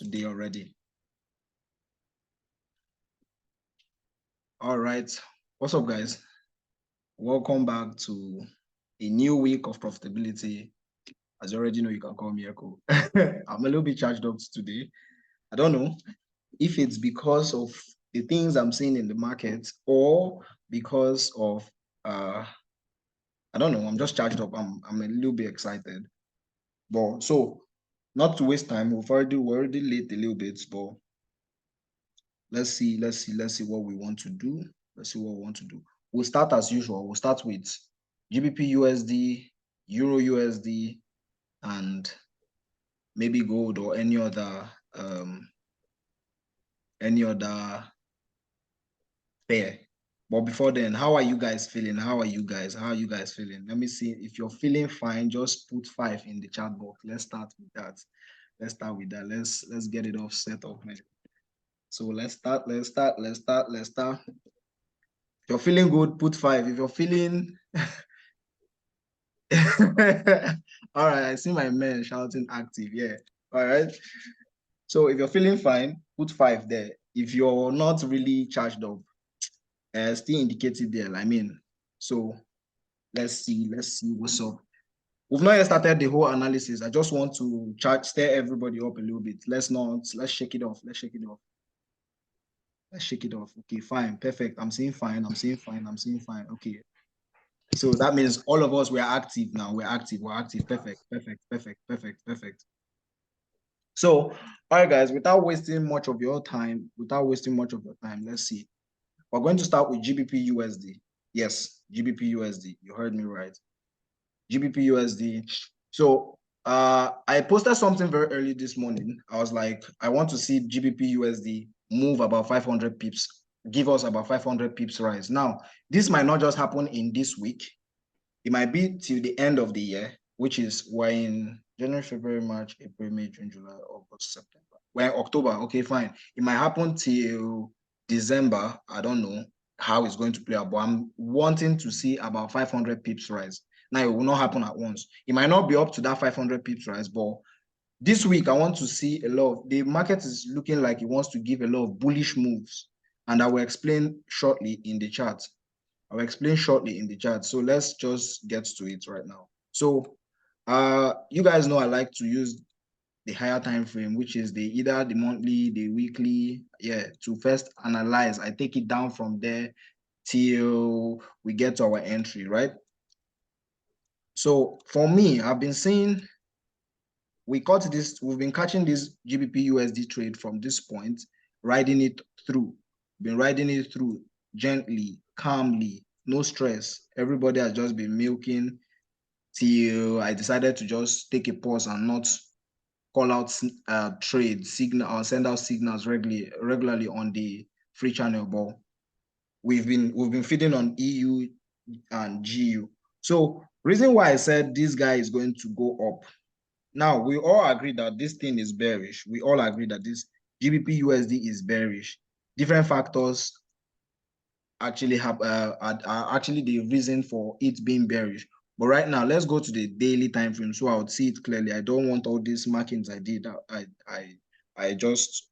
today already. All right, what's up, guys? Welcome back to a new week of profitability. As you already know, you can call me Echo. I'm a little bit charged up today. I don't know if it's because of the things I'm seeing in the market or because of I don't know. I'm just charged up. I'm a little bit excited. But so, not to waste time, we're already late a little bit, but let's see what we want to do. Let's see what we want to do. We'll start as usual. We'll start with GBPUSD, EURUSD, and maybe gold or any other pair. But before then, how are you guys feeling? How are you guys feeling? Let me see. If you're feeling fine, just put 5 in the chat box. Let's start with that. Let's get it off set up, man. So let's start. If you're feeling good, put 5. If you're feeling all right, I see my men shouting active. Yeah. All right. So if you're feeling fine, put 5 there. If you're not really charged up, still indicated there. I mean, so let's see what's up. We've not yet started the whole analysis. I just want to stir everybody up a little bit. Let's shake it off. Let's shake it off. Okay, fine, perfect. I'm seeing fine. Okay. So that means all of us, we are active now. We're active. Perfect. So, all right, guys, without wasting much of your time, let's see. We're going to start with GBPUSD. Yes, GBPUSD. You heard me right. GBPUSD. So I posted something very early this morning. I was like, I want to see GBPUSD move about 500 pips, give us about 500 pips rise. Now, this might not just happen in this week. It might be till the end of the year, which is we're in January, February, March, April, May, June, July, August, September. We're in October. Okay, fine. It might happen till December. I don't know how it's going to play out, but I'm wanting to see about 500 pips rise. Now, it will not happen at once. It might not be up to that 500 pips rise, but this week, I want to see a lot of, the market is looking like it wants to give a lot of bullish moves, and I will explain shortly in the chart. So let's just get to it right now. So you guys know I like to use the higher time frame, which is either the monthly, the weekly, to first analyze. I take it down from there till we get to our entry, right? So for me, I've been seeing we've been catching this GBPUSD trade from this point, riding it through. Been riding it through gently, calmly, no stress. Everybody has just been milking till I decided to just take a pause and not call out trade signal or send out signals regularly on the free channel. But we've been feeding on EU and GU. So reason why I said this guy is going to go up. Now, we all agree that this thing is bearish. We all agree that this GBPUSD is bearish. Different factors actually have are actually the reason for it being bearish. But right now, let's go to the daily time frame so I would see it clearly. I don't want all these markings I did. I just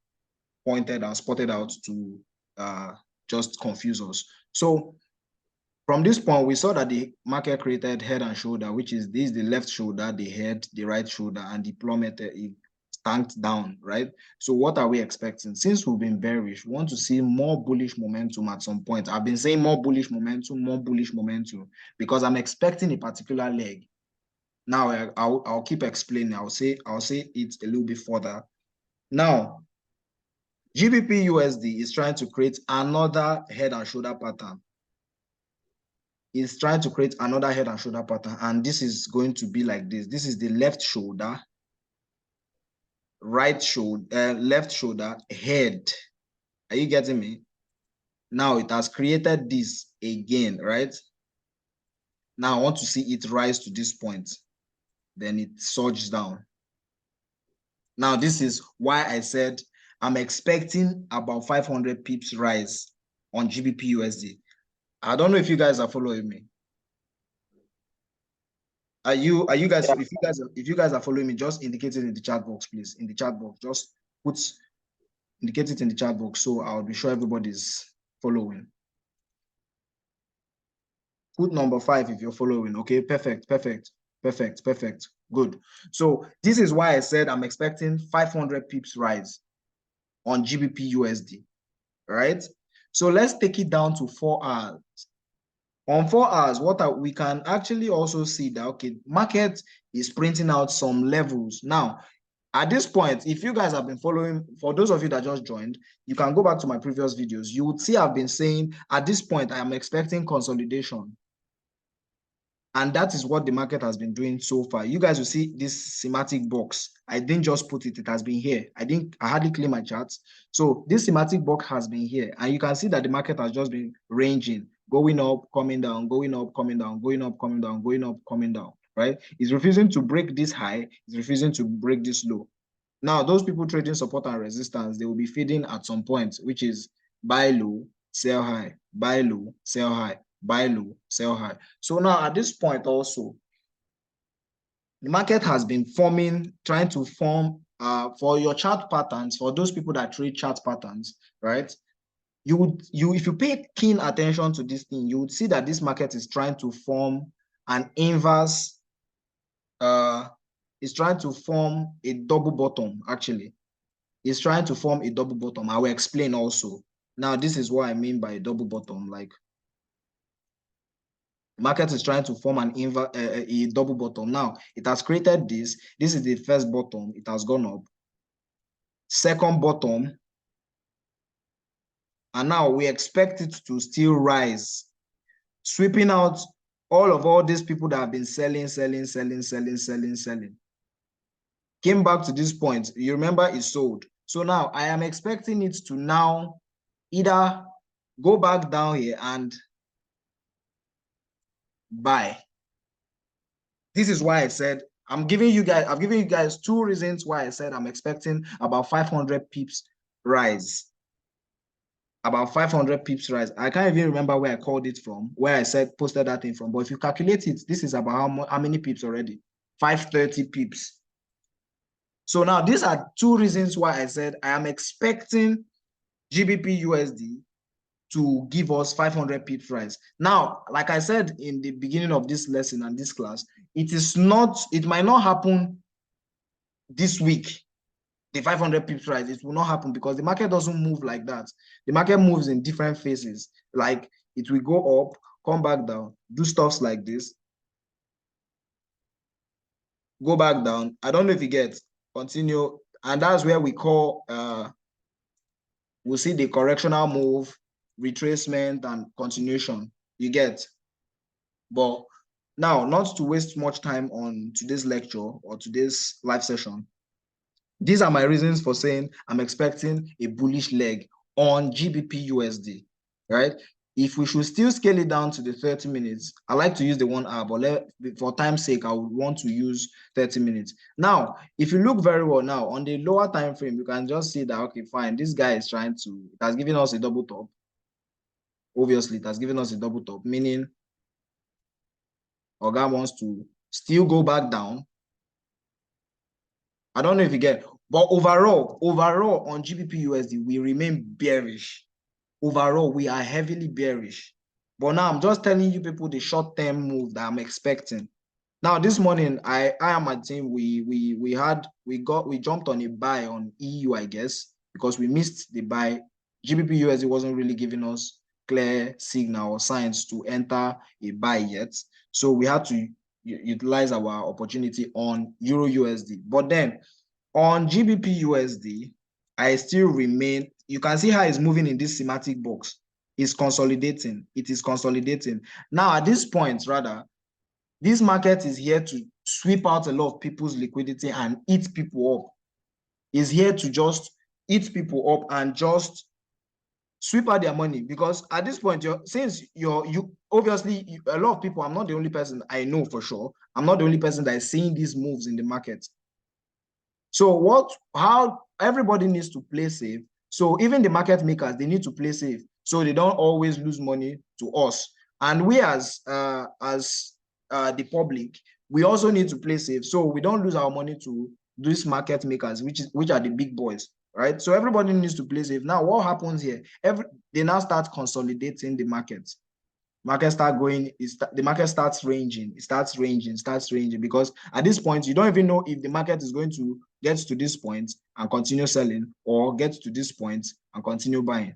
pointed and spotted out to just confuse us. So from this point, we saw that the market created head and shoulder, which is this, the left shoulder, the head, the right shoulder, and the plummeted, it tanked down, right? So what are we expecting? Since we've been bearish, we want to see more bullish momentum at some point. I've been saying more bullish momentum, because I'm expecting a particular leg. Now, I'll keep explaining. I'll say it a little bit further. Now, GBPUSD is trying to create another head and shoulder pattern. Is trying to create another head and shoulder pattern, and this is going to be like this. This is the left shoulder, right shoulder, left shoulder, head. Are you getting me? Now it has created this again, right? Now I want to see it rise to this point, then it surges down. Now this is why I said I'm expecting about 500 pips rise on GBPUSD. I don't know if you guys are following me. Are you guys, if you guys are following me, just indicate it in the chat box, please. In the chat box, just indicate it in the chat box, so I'll be sure everybody's following. Put number 5 if you're following. Okay, perfect. Good. So this is why I said I'm expecting 500 pips rise on GBPUSD, right? So let's take it down to 4 hours. On 4 hours, we can actually also see that, okay, market is printing out some levels. Now, at this point, if you guys have been following, for those of you that just joined, you can go back to my previous videos. You would see I've been saying at this point, I am expecting consolidation. And that is what the market has been doing so far. You guys will see this schematic box. I didn't just put it, it has been here. I hardly clear my charts. So this schematic box has been here. And you can see that the market has just been ranging, going up, coming down, going up, coming down, going up, coming down, going up, coming down, right? It's refusing to break this high. It's refusing to break this low. Now, those people trading support and resistance, they will be feeding at some point, which is buy low, sell high, buy low, sell high, buy low, sell high. So now at this point also, the market has been trying to form for your chart patterns, for those people that trade chart patterns, right? If you pay keen attention to this thing, you would see that this market is trying to form an inverse, it's trying to form a double bottom, actually. It's trying to form a double bottom. I will explain also. Now, this is what I mean by a double bottom. Like, the market is trying to form a double bottom. Now, it has created this. This is the first bottom. It has gone up. Second bottom. And now we expect it to still rise, sweeping out all these people that have been selling. Came back to this point. You remember it sold. So now I am expecting it to now either go back down here and buy. This is why I said I've given you guys 2 reasons why I said I'm expecting about 500 pips rise. About 500 pips rise. I can't even remember where I called it from, where I said posted that thing from. But if you calculate it, this is about how many pips already? 530 pips. So now these are 2 reasons why I said I am expecting GBPUSD to give us 500 pips rise. Now, like I said in the beginning of this lesson and this class, it might not happen this week, the 500 pips rise. It will not happen because the market doesn't move like that. The market moves in different phases. Like, it will go up, come back down, do stuffs like this, go back down. I don't know if you get, continue. And that's where we call, we'll see the correctional move, retracement, and continuation. You get. But now, not to waste much time on today's lecture or today's live session, these are my reasons for saying I'm expecting a bullish leg on GBPUSD, right? If we should still scale it down to the 30 minutes, I like to use the 1 hour, but for time's sake, I would want to use 30 minutes. Now, if you look very well now, on the lower time frame, you can just see that, okay, fine, this guy is trying to, it has given us a double top. Obviously, it has given us a double top, meaning Oga wants to still go back down. I don't know if you get, but overall on GBPUSD, we remain bearish. Overall, we are heavily bearish. But now I'm just telling you people the short-term move that I'm expecting. Now this morning, I and my team, we jumped on a buy on EU, I guess, because we missed the buy. GBPUSD wasn't really giving us clear signal or signs to enter a buy yet. So we had to utilize our opportunity on EURUSD. But then on GBPUSD, I still remain, you can see how it's moving in this schematic box. It's consolidating. It is consolidating. Now, at this point, rather, this market is here to sweep out a lot of people's liquidity and eat people up. It's here to just eat people up and just sweep out their money, because at this point, obviously a lot of people, I'm not the only person, I know for sure, I'm not the only person that is seeing these moves in the market. So how everybody needs to play safe. So even the market makers, they need to play safe so they don't always lose money to us. And we as the public, we also need to play safe so we don't lose our money to these market makers, which are the big boys. right? So everybody needs to play safe. Now, what happens here? They now start consolidating the market. Market start going, the market starts ranging, starts ranging, because at this point, you don't even know if the market is going to get to this point and continue selling, or get to this point and continue buying.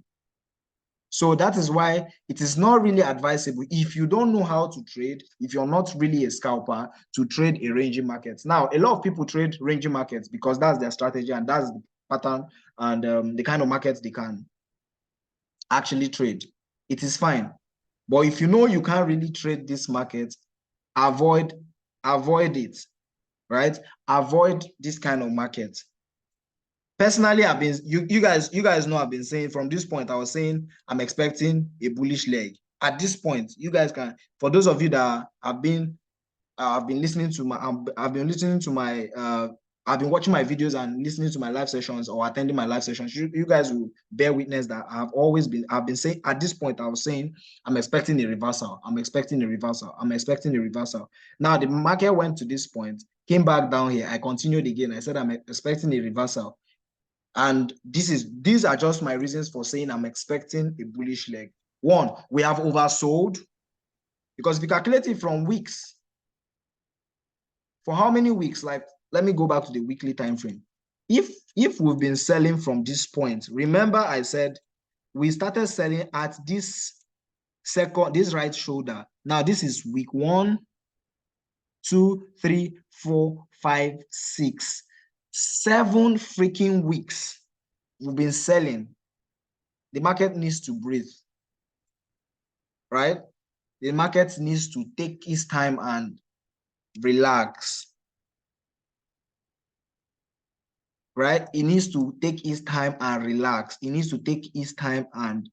So that is why it is not really advisable, if you don't know how to trade, if you're not really a scalper, to trade a ranging market. Now, a lot of people trade ranging markets because that's their strategy and that's the pattern and the kind of markets they can actually trade. It is fine. But if you know you can't really trade this market, avoid it, right? Avoid this kind of market. Personally, I've been, you guys know I've been saying from this point, I was saying I'm expecting a bullish leg. At this point, you guys can, for those of you that have been, I've been listening to my, I've been watching my videos and listening to my live sessions or attending my live sessions. You guys will bear witness that I've been saying, at this point, I was saying, I'm expecting a reversal. I'm expecting a reversal. I'm expecting a reversal. Now, the market went to this point, came back down here. I continued again. I said, I'm expecting a reversal. And these are just my reasons for saying I'm expecting a bullish leg. One, we have oversold, because if you calculate it from weeks, for how many weeks? Like, let me go back to the weekly time frame. If we've been selling from this point, remember I said we started selling at this right shoulder. Now this is week 1, 2, 3, 4, 5, 6, 7 freaking weeks we've been selling. The market needs to breathe, right? The market needs to take its time and relax, right? It needs to take its time and relax. It needs to take its time and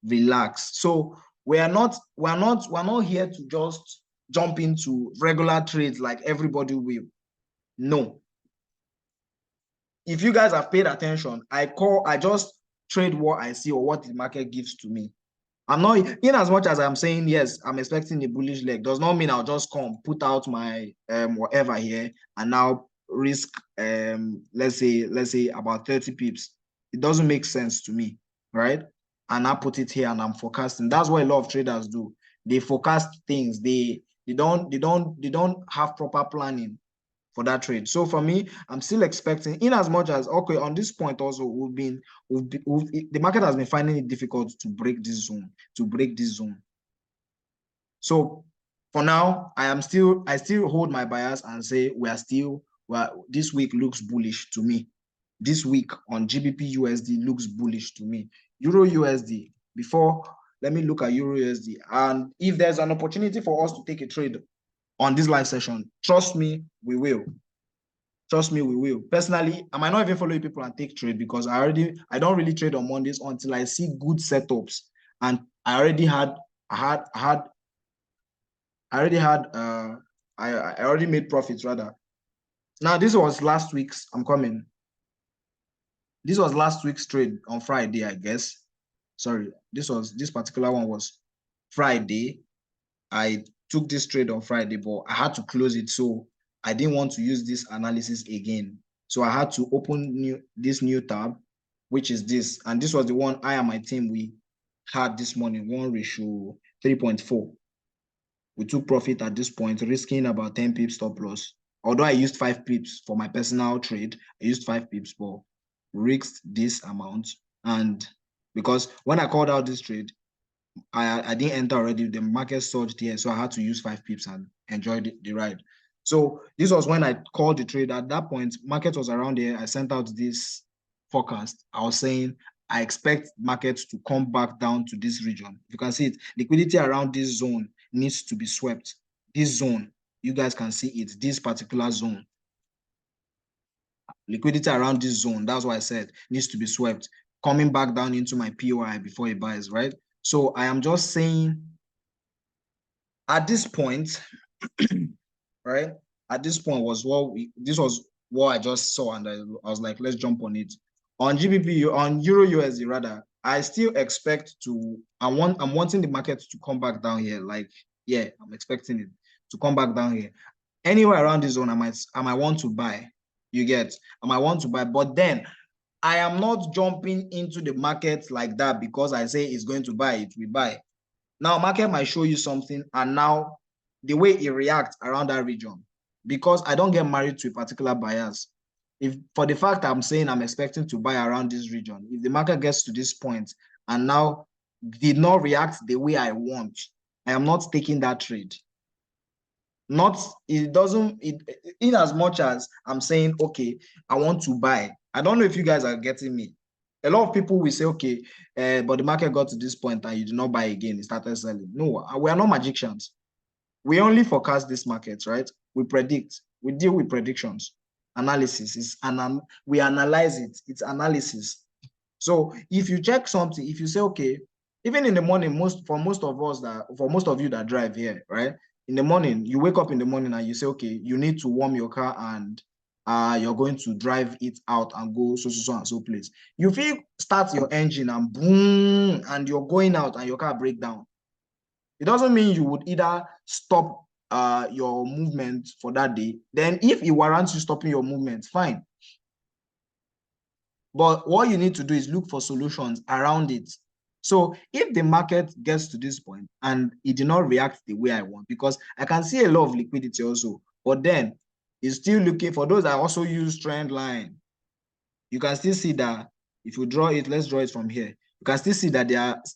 relax. So we're not here to just jump into regular trades like everybody will. No. If you guys have paid attention, I just trade what I see or what the market gives to me. I'm not, in as much as I'm saying, yes, I'm expecting a bullish leg, does not mean I'll just come, put out my whatever here and now risk, let's say about 30 pips. It doesn't make sense to me, right? And I put it here and I'm forecasting. That's what a lot of traders do. They forecast things. They don't have proper planning for that trade. So for me, I'm still expecting, in as much as, okay, on this point also, the market has been finding it difficult to break this zone, So for now, I still hold my bias and say this week looks bullish to me. This week on GBPUSD looks bullish to me. EURUSD, let me look at EURUSD. And if there's an opportunity for us to take a trade on this live session, trust me, we will. Trust me, we will. Personally, I might not even follow people and take trade because I don't really trade on Mondays until I see good setups. And I already made profits rather. Now, this was last week's, This was last week's trade on Friday, I guess. Sorry, this particular one was Friday. I took this trade on Friday, but I had to close it. So I didn't want to use this analysis again. So I had to open this new tab, which is this. And this was the one I and my team, we had this morning, 1:3.4. We took profit at this point, risking about 10 pips stop loss. Although I used 5 pips for my personal trade, I used 5 pips, but risked this amount. And because when I called out this trade, I didn't enter already. The market surged here, so I had to use 5 pips and enjoy the ride. So this was when I called the trade. At that point, market was around here. I sent out this forecast. I was saying I expect markets to come back down to this region. You can see it. Liquidity around this zone needs to be swept. This zone, you guys can see it. This particular zone. Liquidity around this zone, that's what I said, needs to be swept. Coming back down into my POI before it buys, right? So I am just saying, at this point, right? At this point this was what I just saw, and I was like, let's jump on it. On EURUSD rather, I still expect I'm wanting the market to come back down here. Like, yeah, I'm expecting it to come back down here. Anywhere around this zone, I might want to buy. You get, I might want to buy, but then I am not jumping into the market like that because I say it's going to buy, it will buy. Now, market might show you something, and now the way it reacts around that region, because I don't get married to a particular bias. If for the fact I'm saying I'm expecting to buy around this region, if the market gets to this point and now did not react the way I want, I am not taking that trade. Not, it doesn't, in as much as I'm saying, okay, I want to buy. I don't know if you guys are getting me. A lot of people will say, okay, but the market got to this point and you did not buy again, it started selling. No, we are not magicians. We only forecast this market, right? We predict, we deal with predictions. Analysis is, we analyze it, it's analysis. So if you check something, if you say, okay, even in the morning, for most of you that drive here, right? In the morning, you wake up in the morning and you say, okay, you need to warm your car and you're going to drive it out and go so and so place. You feel start your engine and boom, and you're going out and your car break down. It doesn't mean you would either stop your movement for that day. Then if it warrants you stopping your movement, fine. But what you need to do is look for solutions around it. So if the market gets to this point and it did not react the way I want, because I can see a lot of liquidity also, but then it's still looking for those that also use trend line. You can still see that if you draw it, let's draw it from here. You can still see that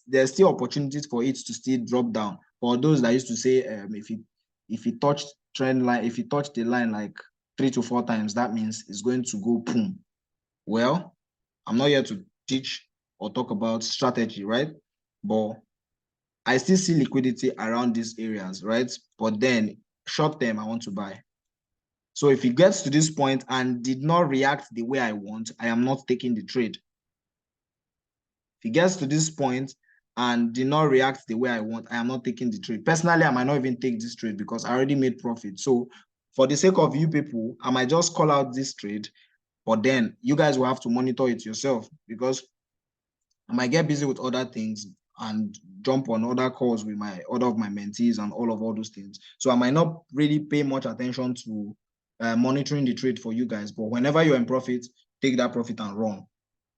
there's still opportunities for it to still drop down. For those that used to say, if it touched trend line, if it touched the line like 3 to 4 times, that means it's going to go boom. Well, I'm not here to teach or talk about strategy, right? But I still see liquidity around these areas, right? But then short term, I want to buy. So if it gets to this point and did not react the way I want, I am not taking the trade. If it gets to this point and did not react the way I want, I am not taking the trade. Personally, I might not even take this trade because I already made profit. So for the sake of you people, I might just call out this trade, but then you guys will have to monitor it yourself because I might get busy with other things and jump on other calls with other of my mentees and all those things. So I might not really pay much attention to monitoring the trade for you guys. But whenever you're in profit, take that profit and run.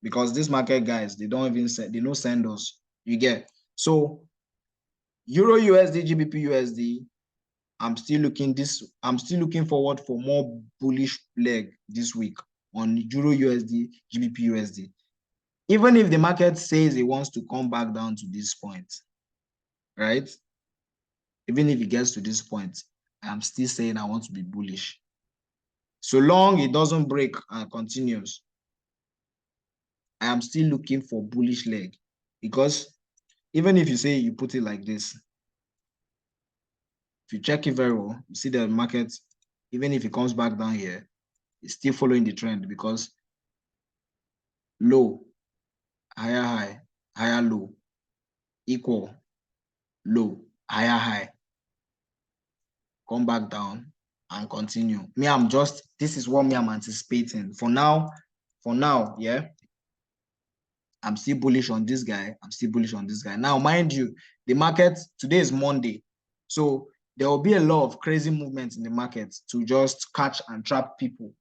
Because these market guys, they don't send us. You get. So Euro USD, GBP USD, I'm still looking forward for more bullish leg this week on Euro USD, GBP USD. Even if the market says it wants to come back down to this point, right? Even if it gets to this point, I'm still saying I want to be bullish. So long it doesn't break and continues, I am still looking for bullish leg because even if you say you put it like this, if you check it very well, you see the market, even if it comes back down here, it's still following the trend because low, higher high, higher low, equal, low, higher high, come back down and continue. This is what I'm anticipating. For now, yeah, I'm still bullish on this guy. Now, mind you, the market, today is Monday. So there will be a lot of crazy movements in the market to just catch and trap people.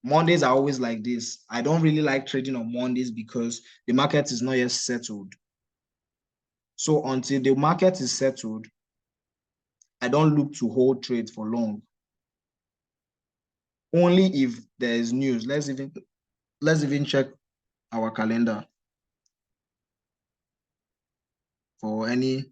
Mondays are always like this. I don't really like trading on Mondays because the market is not yet settled. So until the market is settled, I don't look to hold trades for long. Only if there is news. Let's even check our calendar for any.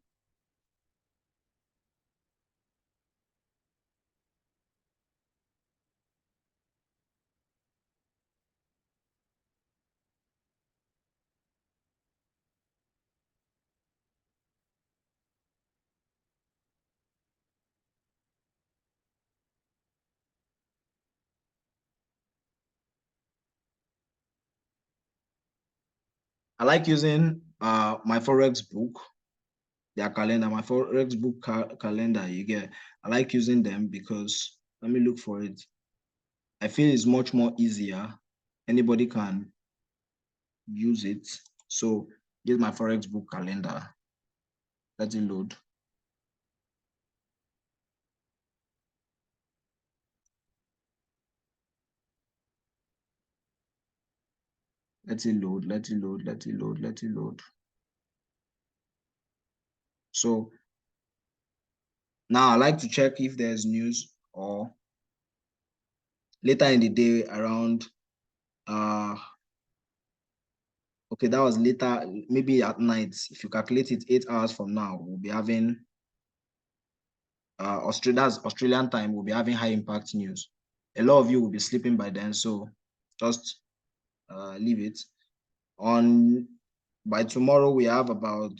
I like using my Forex book, their calendar, my Forex book calendar, you get. I like using them because, let me look for it. I feel it's much more easier. Anybody can use it. So here's my Forex book calendar. Let it load. Let it load, let it load, let it load, let it load. So now I like to check if there's news or later in the day around okay, that was later, maybe at night. If you calculate it 8 hours from now, we'll be having Australia's Australian time, we'll be having high impact news. A lot of you will be sleeping by then, so just leave it. By tomorrow, we have about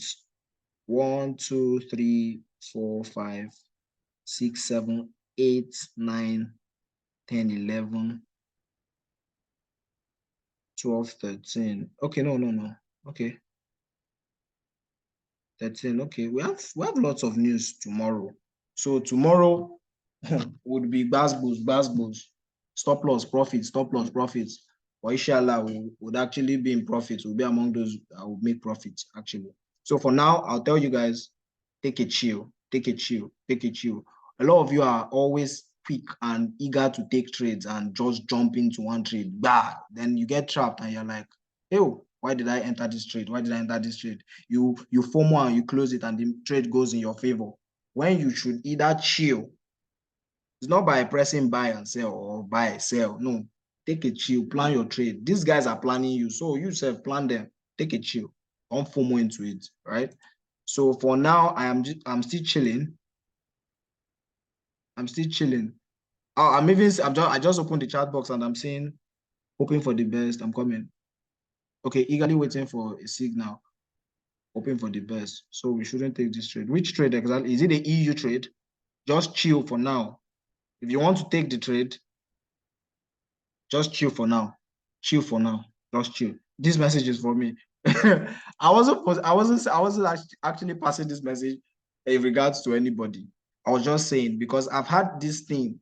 1, 2, 3, 4, 5, 6, 7, 8, 9, 10, 11, 12, 13. Okay, no. Okay. 13. Okay, we have lots of news tomorrow. So tomorrow would be Basbos, stop loss profits, stop loss profits. Or inshallah, we would actually be in profits. We'll be among those that will make profits actually. So for now, I'll tell you guys, take a chill, take a chill, take a chill. A lot of you are always quick and eager to take trades and just jump into one trade. Bah, then you get trapped and you're like, ew, why did I enter this trade? Why did I enter this trade? You FOMO and you close it and the trade goes in your favor. When you should either chill. It's not by pressing buy and sell or buy, sell. No, take a chill, plan your trade. These guys are planning you. So you self plan them. Take a chill. Don't FOMO into it, right? So for now, I'm still chilling. I'm still chilling. I just opened the chat box and I'm saying, hoping for the best. I'm coming. Okay, eagerly waiting for a signal. Hoping for the best. So we shouldn't take this trade. Which trade exactly? Is it the EU trade? Just chill for now. If you want to take the trade, just chill for now. Chill for now. Just chill. This message is for me. I wasn't actually passing this message in regards to anybody. I was just saying because I've had this thing.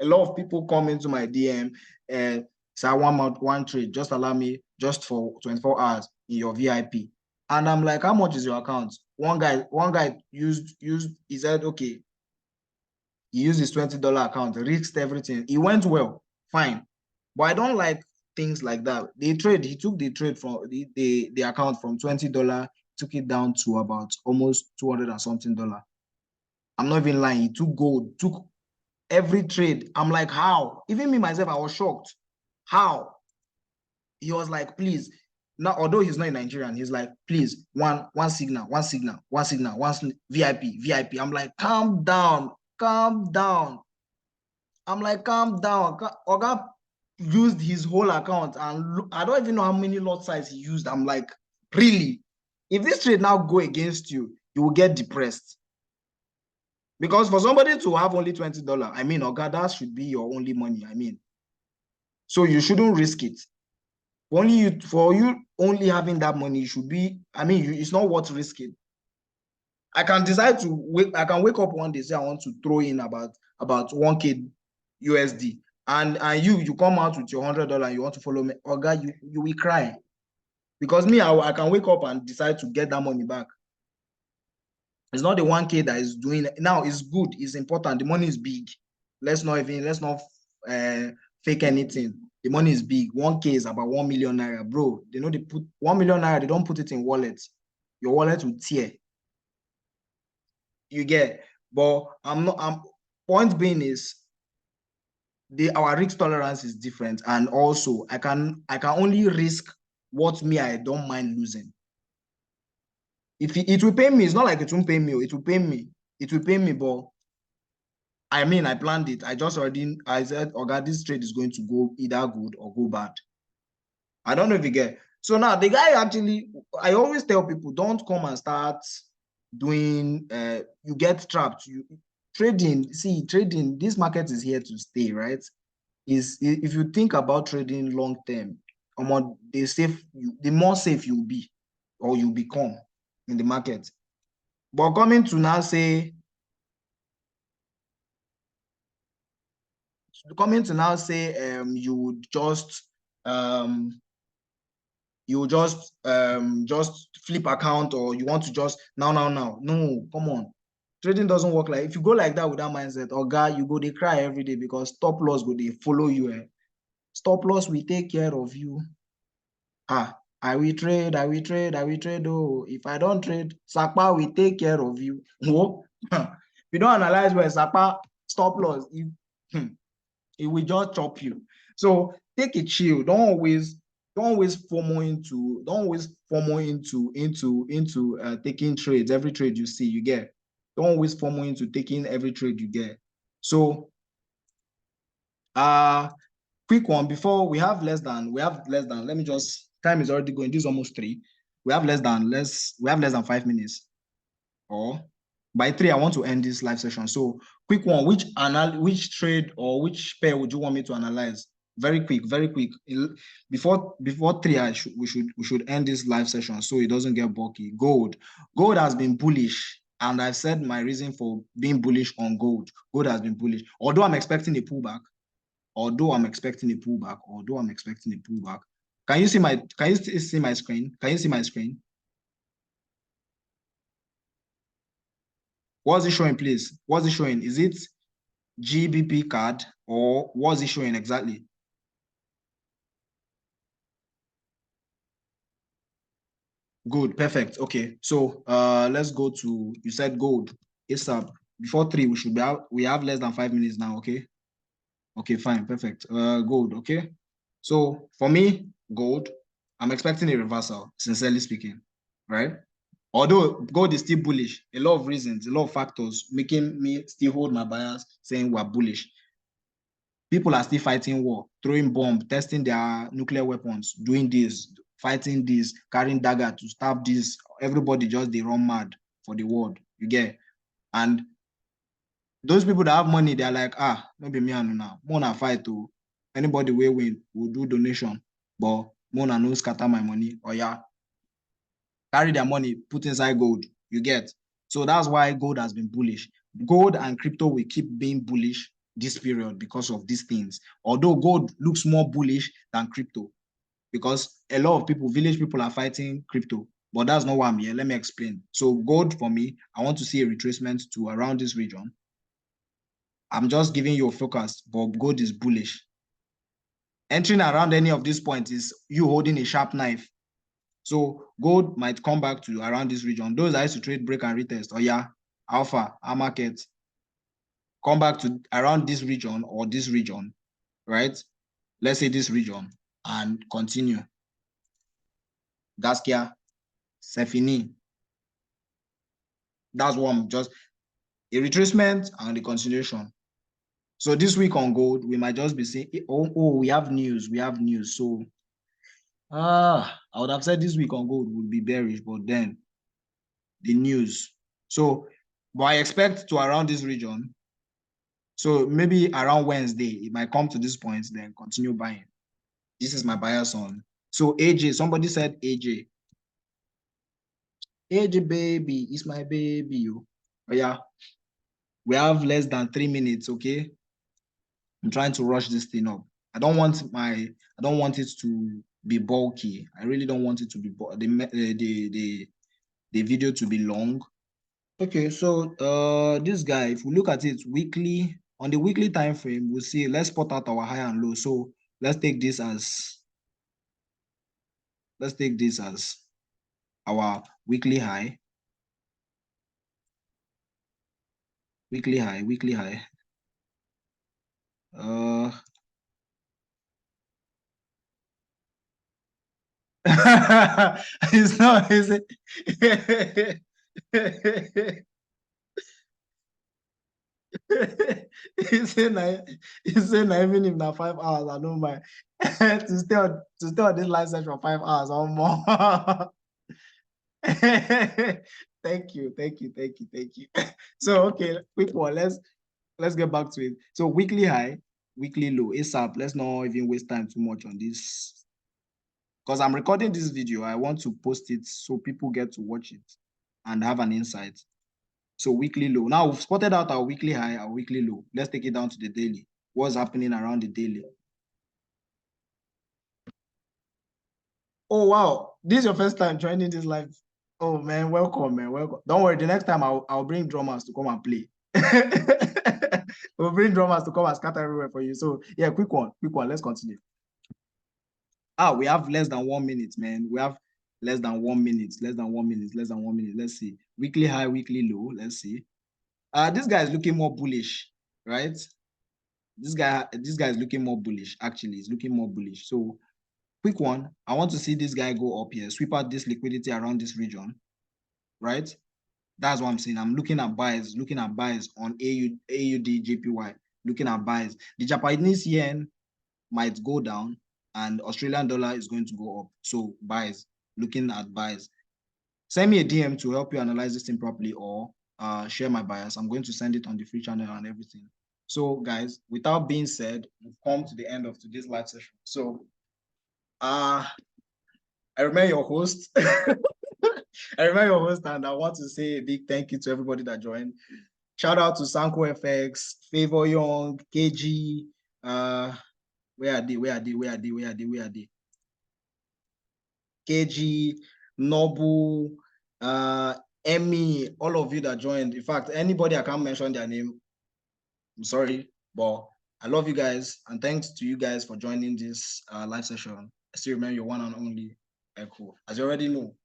A lot of people come into my DM and say, I want one trade. Just allow me just for 24 hours in your VIP. And I'm like, how much is your account? One guy used, he said, okay, he used his $20 account, risked everything. It went well, fine. But I don't like things like that. He took the trade from the account from $20, took it down to about almost 200 and something dollars. I'm not even lying. He took gold, took every trade. I'm like, how? Even me myself, I was shocked. How? He was like, please. Now, although he's not in Nigerian, he's like, please, one signal, one VIP. I'm like, calm down. I'm like, calm down. Oga used his whole account and look, I don't even know how many lot size he used. I'm like, really? If this trade now go against you, you will get depressed. Because for somebody to have only $20, I mean, Oga, that should be your only money. I mean, so you shouldn't risk it. For you only having that money, you should be, I mean, it's not worth risking. I can decide to wake up one day, say I want to throw in about 1K USD. And you come out with your $100 and you want to follow me, Oga, you will cry. Because me, I can wake up and decide to get that money back. It's not the 1K that is doing it. Now it's good, it's important. The money is big. Let's not fake anything. The money is big. 1K is about 1 million naira, bro. They put 1 million naira, they don't put it in wallet. Your wallet will tear. You get, but point being is our risk tolerance is different, and also I can only risk what I don't mind losing. If it will pay me, it's not like it won't pay me. It will pay me, but I mean, I planned it. I said, oh God, this trade is going to go either good or go bad. I don't know if you get. So now the guy actually, I always tell people, don't come and start doing, you get trapped. Trading, this market is here to stay, right? If you think about trading long term, the more safe you'll be or you become in the market. But coming to now say you would just flip account, or you want to just now. No, come on. Trading doesn't work like, if you go like that with that mindset, Oga, you go they cry every day because stop loss go they follow you. Stop loss will take care of you. I will trade, I will trade, I will trade. Oh, if I don't trade, Sapa will take care of you. Oh, if you don't analyze where Sapa stop loss, it will just chop you. So take a chill. Don't always FOMO into taking trades. Every trade you see, you get. Don't always FOMO into taking every trade you get. So quick one before we have less than, let me just, time is already going. This is almost 3. We have less than 5 minutes. Or by 3, I want to end this live session. So quick one, which trade or which pair would you want me to analyze? Very quick. Before 3, we should end this live session so it doesn't get bulky. Gold has been bullish, and I've said my reason for being bullish on gold. Gold has been bullish, although I'm expecting a pullback. Can you see my screen? Can you see my screen? What's it showing, please? What's it showing? Is it GBP card or what's it showing exactly? Good, perfect. Okay, so let's go to, you said gold. ASAP. Before 3, we should be out. We have less than 5 minutes now. Okay, fine, perfect. Gold. Okay, so for me, gold, I'm expecting a reversal, sincerely speaking, right? Although gold is still bullish, a lot of reasons, a lot of factors making me still hold my bias, saying we're bullish. People are still fighting war, throwing bombs, testing their nuclear weapons, doing this, fighting this, carrying dagger to stab this. Everybody just, they run mad for the world, you get. And those people that have money, they're like, maybe me and now, Mona fight to anybody will win, will do donation, but Mona no scatter my money, or yeah, carry their money, put inside gold, you get. So that's why gold has been bullish. Gold and crypto will keep being bullish this period because of these things. Although gold looks more bullish than crypto, because a lot of people, village people, are fighting crypto, but that's not why I'm here. Let me explain. So gold, for me, I want to see a retracement to around this region. I'm just giving you a focus, but gold is bullish. Entering around any of these points is you holding a sharp knife. So gold might come back to around this region. Those that used to trade break and retest, or yeah, alpha, our market, come back to around this region or this region, right? Let's say this region, and continue. Gaskia, Sefini. That's what I'm just, a retracement and the continuation. So this week on gold, we might just be saying, we have news. So I would have said this week on gold would be bearish, but then the news. So, but I expect to around this region. So maybe around Wednesday, it might come to this point, then continue buying. This is my bias on. So AJ, somebody said AJ. AJ baby, it's my baby. You. Oh, yeah, we have less than 3 minutes, okay? I'm trying to rush this thing up. I don't want it to be bulky. I really don't want it to be the video to be long. Okay, so this guy, if we look at it weekly, on the weekly time frame, we'll see, let's spot out our high and low. So let's take this as our weekly high. Weekly high. It's not, is it? He said, even if na 5 hours, I don't mind to stay on this live session for 5 hours or more. Thank you. So okay, quick one. Let's get back to it. So weekly high, weekly low, ASAP. Let's not even waste time too much on this, because I'm recording this video. I want to post it so people get to watch it and have an insight. So weekly low. Now we've spotted out our weekly high, our weekly low. Let's take it down to the daily. What's happening around the daily? Oh wow, this is your first time joining this live. Oh man, welcome, man. Welcome. Don't worry, the next time I'll bring drummers to come and play. We'll bring drummers to come and scatter everywhere for you. So yeah, quick one. Let's continue. We have less than 1 minute, man. We have less than 1 minute, less than 1 minute, less than 1 minute. Let's see. Weekly high, weekly low. Let's see. This guy is looking more bullish, right? This guy is looking more bullish. Actually, he's looking more bullish. So, quick one. I want to see this guy go up here, sweep out this liquidity around this region, right? That's what I'm saying. I'm looking at buys on AUDJPY, looking at buys. The Japanese yen might go down and Australian dollar is going to go up. So buys, looking at buys. Send me a DM to help you analyze this thing properly, or share my bias. I'm going to send it on the free channel and everything. So guys, without being said, we've come to the end of today's live session. So I remain your host. I remain your host, and I want to say a big thank you to everybody that joined. Shout out to Sanko FX, Favor Young, KG, where are they? KG, Nobu, Emmy, all of you that joined. In fact, anybody I can't mention their name, I'm sorry, but I love you guys, and thanks to you guys for joining this live session. I still remember your one and only Echo. As you already know,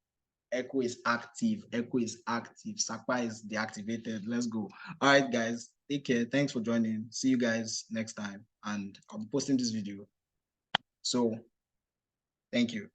Echo is active. Sakpa is deactivated. Let's go. All right, guys. Take care. Thanks for joining. See you guys next time. And I'll be posting this video. So, thank you.